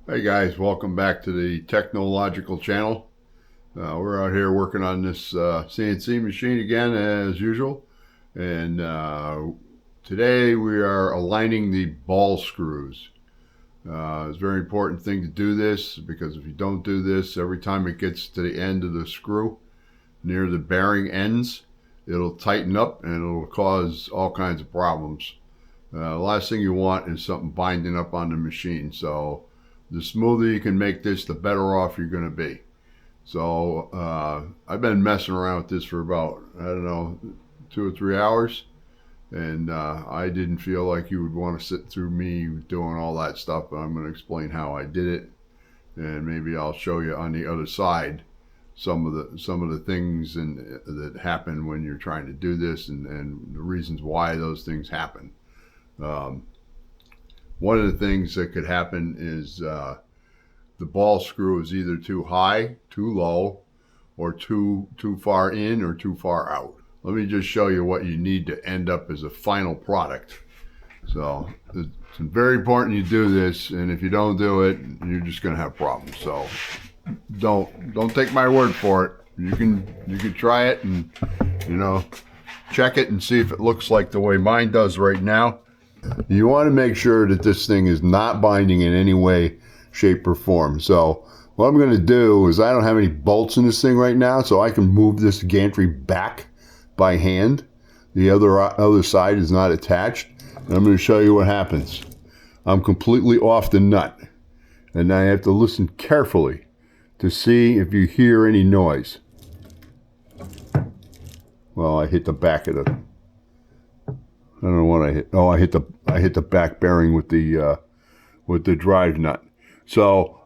Hey guys, welcome back to the Technological channel. We're out here working on this CNC machine again as usual, and today we are aligning the ball screws. It's a very important thing to do this because if you don't do this, every time it gets to the end of the screw near the bearing ends, it'll tighten up and it'll cause all kinds of problems. The last thing you want is something binding up on the machine. So the smoother you can make this, the better off you're going to be. So I've been messing around with this for about, I don't know, 2 or 3 hours. And I didn't feel like you would want to sit through me doing all that stuff. But I'm going to explain how I did it. And maybe I'll show you on the other side some of the things that happen when you're trying to do this, and the reasons why those things happen. One of the things that could happen is the ball screw is either too high, too low, or too far in or too far out. Let me just show you what you need to end up as a final product. So it's very important you do this, and if you don't do it, you're just going to have problems. So don't take my word for it. You can try it and check it and see if it looks like the way mine does right now. You want to make sure that this thing is not binding in any way, shape, or form. So what I'm going to do is, I don't have any bolts in this thing right now, so I can move this gantry back by hand. The other side is not attached. And I'm going to show you what happens. I'm completely off the nut, and I have to listen carefully to see if you hear any noise. Well, I hit the back of the... I don't know what I hit. Oh, I hit the back bearing with the drive nut. So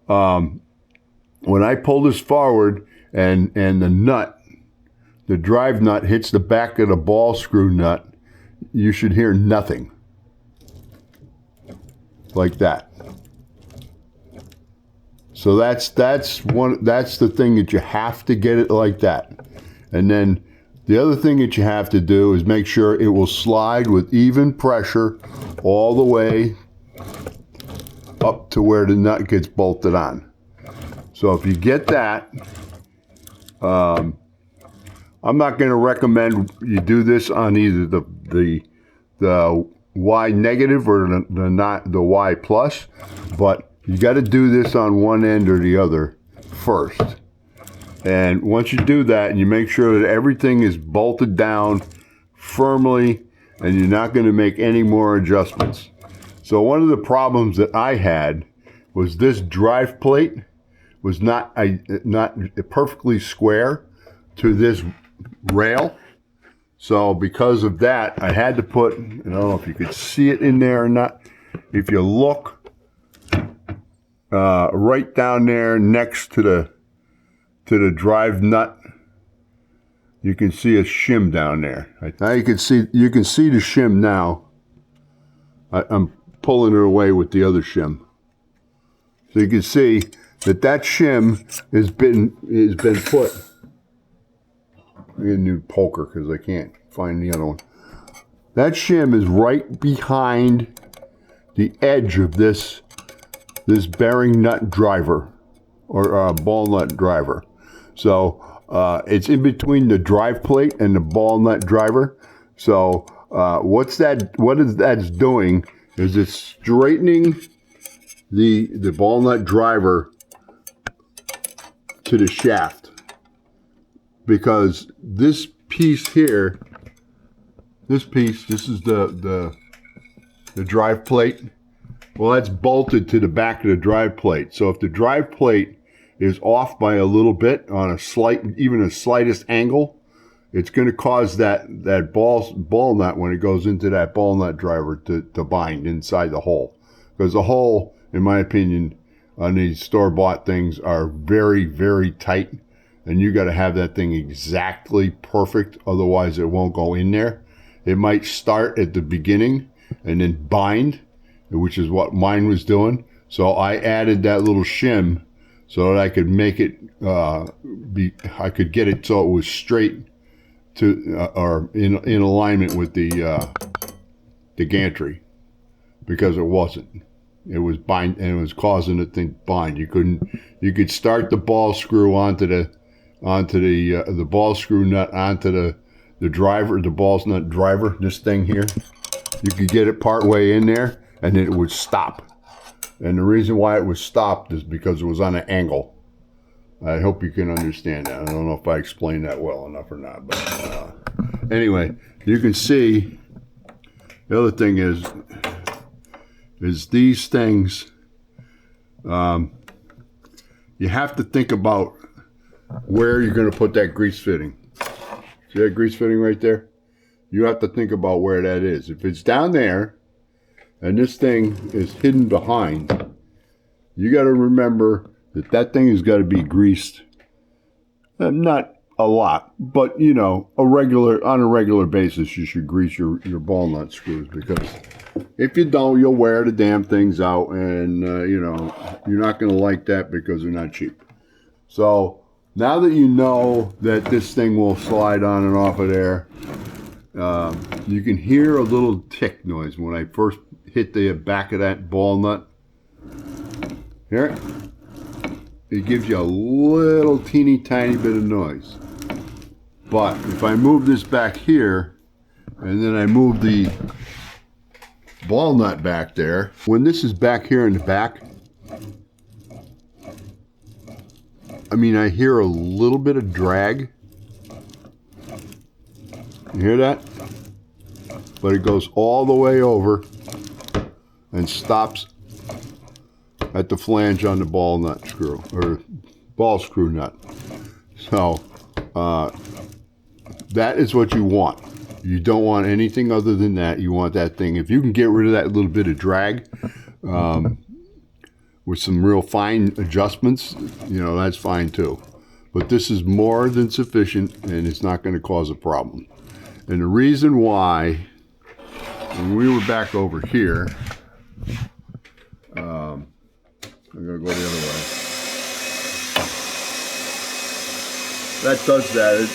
when I pull this forward and the drive nut hits the back of the ball screw nut, you should hear nothing. Like that. So that's the thing, that you have to get it like that. And then the other thing that you have to do is make sure it will slide with even pressure all the way up to where the nut gets bolted on. So if you get that, I'm not going to recommend you do this on either the Y negative or the Y plus, but you got to do this on one end or the other first. And once you do that, and you make sure that everything is bolted down firmly, and you're not going to make any more adjustments. So one of the problems that I had was this drive plate was not perfectly square to this rail. So because of that, I had to put, I don't know if you could see it in there or not. If you look right down there next to the drive nut, you can see a shim down there. Now you can see the shim now. I'm pulling it away with the other shim, so you can see that shim has been put. I get a new poker because I can't find the other one. That shim is right behind the edge of this bearing nut driver, or ball nut driver. So it's in between the drive plate and the ball nut driver. So what that's doing is it's straightening the ball nut driver to the shaft, because this piece here, this is the drive plate. Well, that's bolted to the back of the drive plate. So if the drive plate is off by a little bit on even a slightest angle, it's going to cause that ball nut, when it goes into that ball nut driver, to bind inside the hole. Because the hole, in my opinion, on these store-bought things are very, very tight, and you got to have that thing exactly perfect, otherwise it won't go in there. It might start at the beginning and then bind, which is what mine was doing. So I added that little shim so that I could make it I could get it so it was straight to or in alignment with the gantry, because it wasn't. It was bind, and it was causing it to bind. You could start the ball screw onto the ball screw nut onto the driver, the ball nut driver, this thing here. You could get it part way in there, and it would stop. And the reason why it was stopped is because it was on an angle. I hope you can understand that. I don't know if I explained that well enough or not. But anyway, you can see the other thing is these things, you have to think about where you're going to put that grease fitting. See that grease fitting right there? You have to think about where that is. If it's down there and this thing is hidden behind, you got to remember that that thing has got to be greased. Not a lot, but you know, on a regular basis, you should grease your ball nut screws, because if you don't, you'll wear the damn things out, and you know, you're not going to like that because they're not cheap. So now that you know that this thing will slide on and off of there, you can hear a little tick noise when I first hit the back of that ball nut. Hear it? It gives you a little teeny tiny bit of noise. But if I move this back here, and then I move the ball nut back there, when this is back here in the back, I mean, I hear a little bit of drag. You hear that? But it goes all the way over and stops at the flange on the ball nut screw, or ball screw nut. So that is what you want. You don't want anything other than that. You want that thing. If you can get rid of that little bit of drag with some real fine adjustments, you know, that's fine too. But this is more than sufficient, and it's not going to cause a problem. And the reason why, when we were back over here, I'm going to go the other way. That does that. It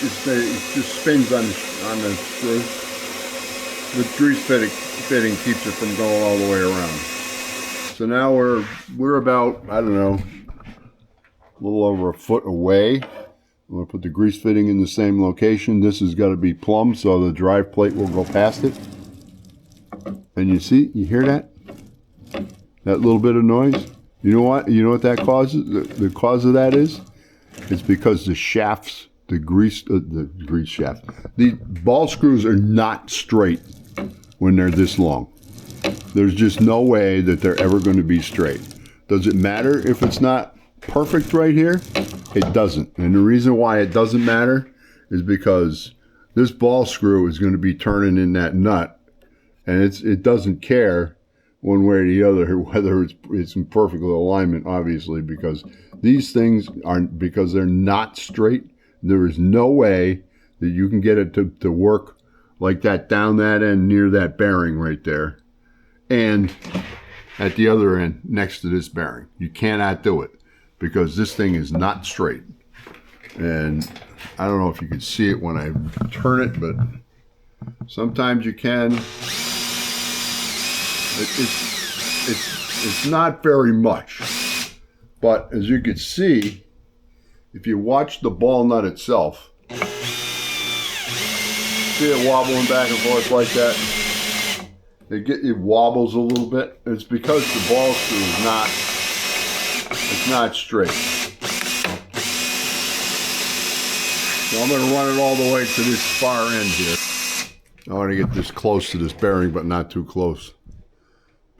just spins on the screw. The grease fitting keeps it from going all the way around. So now we're about, I don't know, a little over a foot away. I'm going to put the grease fitting in the same location. This has got to be plumb so the drive plate will go past it. And you hear that? That little bit of noise? You know what? You know what that causes? The cause of that is? It's because the shafts, the grease shaft, the ball screws are not straight when they're this long. There's just no way that they're ever going to be straight. Does it matter if it's not perfect right here? It doesn't. And the reason why it doesn't matter is because this ball screw is going to be turning in that nut, and it doesn't care one way or the other whether it's in perfect alignment, obviously, because these things aren't, because they're not straight. There is no way that you can get it to work like that down that end near that bearing right there, and at the other end next to this bearing. You cannot do it because this thing is not straight. And I don't know if you can see it when I turn it, but sometimes you can. It's not very much, but as you can see, if you watch the ball nut itself, see it wobbling back and forth like that? It wobbles a little bit. It's because the ball screw is not straight. So I'm going to run it all the way to this far end here. I want to get this close to this bearing, but not too close.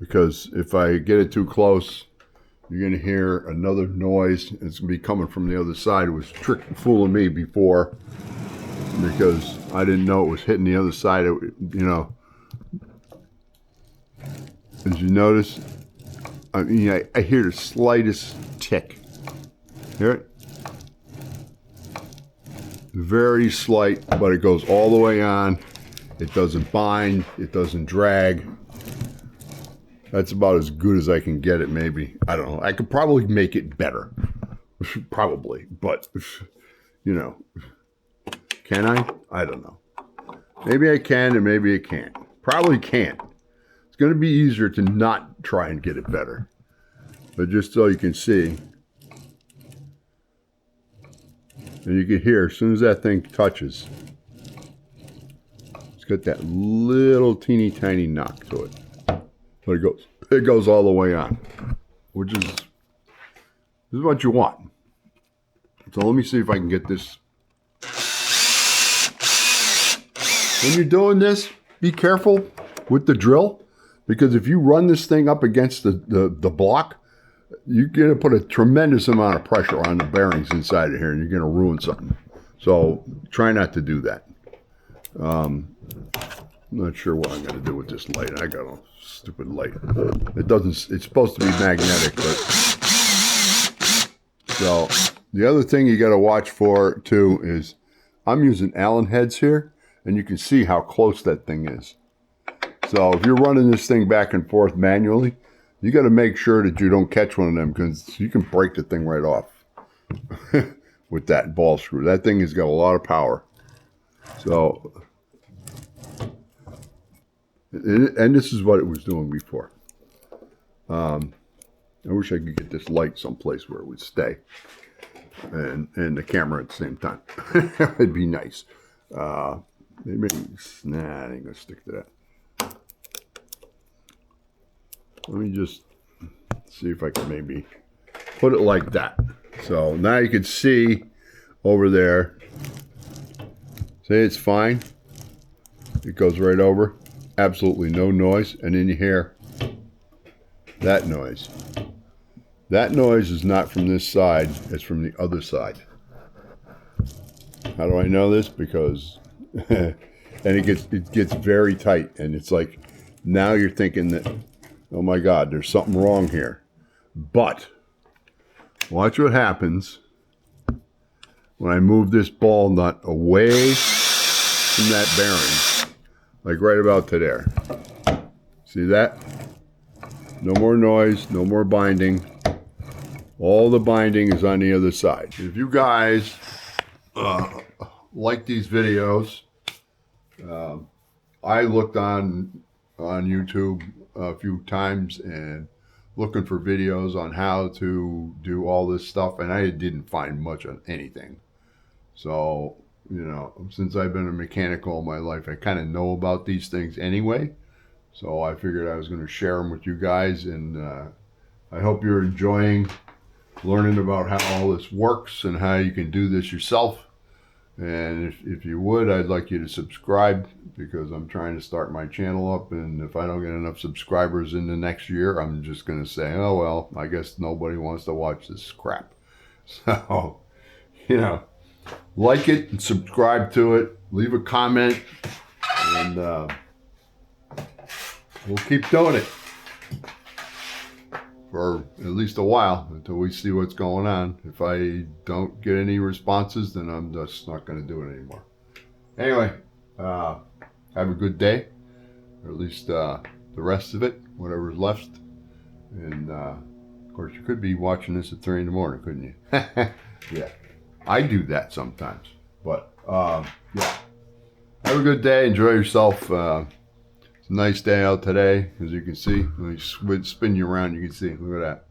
Because if I get it too close, you're going to hear another noise. It's going to be coming from the other side. It was fooling me before because I didn't know it was hitting the other side. You know, as you notice, I mean, I hear the slightest tick. Hear it? Very slight, but it goes all the way on. It doesn't bind. It doesn't drag. That's about as good as I can get it, maybe. I don't know. I could probably make it better. Probably. But, you know. Can I? I don't know. Maybe I can and maybe I can't. Probably can't. It's going to be easier to not try and get it better. But just so you can see, and you can hear as soon as that thing touches, it's got that little teeny tiny knock to it. But it goes all the way on, which is what you want. So let me see if I can get this. When you're doing this, be careful with the drill, because if you run this thing up against the block, you're going to put a tremendous amount of pressure on the bearings inside of here, and you're going to ruin something. So try not to do that. I'm not sure what I'm going to do with this light. I got a stupid light. It's supposed to be magnetic, but so the other thing you got to watch for too is I'm using Allen heads here, and you can see how close that thing is. So if you're running this thing back and forth manually, you got to make sure that you don't catch one of them, because you can break the thing right off with that ball screw. That thing has got a lot of power. So, and this is what it was doing before. I wish I could get this light someplace where it would stay, and the camera at the same time. It'd be nice. Maybe, nah, I ain't gonna stick to that. Let me just see if I can maybe put it like that. So now you can see over there. See, it's fine. It goes right over. Absolutely no noise. And then you hear that noise. That noise is not from this side. It's from the other side. How do I know this? Because and it gets very tight, and it's like now you're thinking that, oh my God, there's something wrong here. But watch what happens when I move this ball nut away from that bearing, like right about to there. See that? No more noise, no more binding. All the binding is on the other side. If you guys like these videos, I looked on YouTube a few times and looking for videos on how to do all this stuff, and I didn't find much on anything. So, you know, since I've been a mechanic all my life, I kind of know about these things anyway. So I figured I was going to share them with you guys, and I hope you're enjoying learning about how all this works and how you can do this yourself. And if you would, I'd like you to subscribe, because I'm trying to start my channel up, and if I don't get enough subscribers in the next year, I'm just going to say, oh well, I guess nobody wants to watch this crap. So, you know, like it and subscribe to it, leave a comment, and we'll keep doing it for at least a while until we see what's going on. If I don't get any responses, then I'm just not going to do it anymore. Anyway, have a good day, or at least the rest of it, whatever's left. And of course, you could be watching this at 3 in the morning, couldn't you? Yeah, I do that sometimes. But yeah, have a good day. Enjoy yourself. It's a nice day out today, as you can see. Let me spin you around. You can see. Look at that.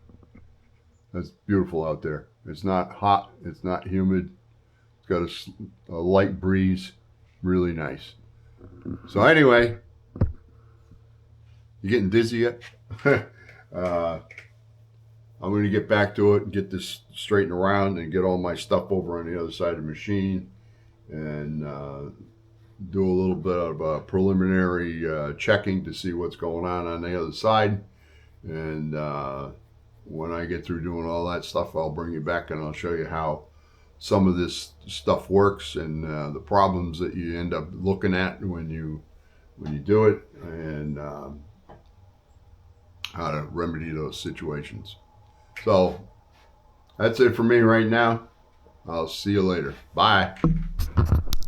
That's beautiful out there. It's not hot. It's not humid. It's got a light breeze. Really nice. So anyway, you getting dizzy yet? I'm going to get back to it and get this straightened around and get all my stuff over on the other side of the machine, and do a little bit of preliminary checking to see what's going on the other side. And when I get through doing all that stuff, I'll bring you back and I'll show you how some of this stuff works, and the problems that you end up looking at when you do it, and how to remedy those situations. So that's it for me right now. I'll see you later. Bye.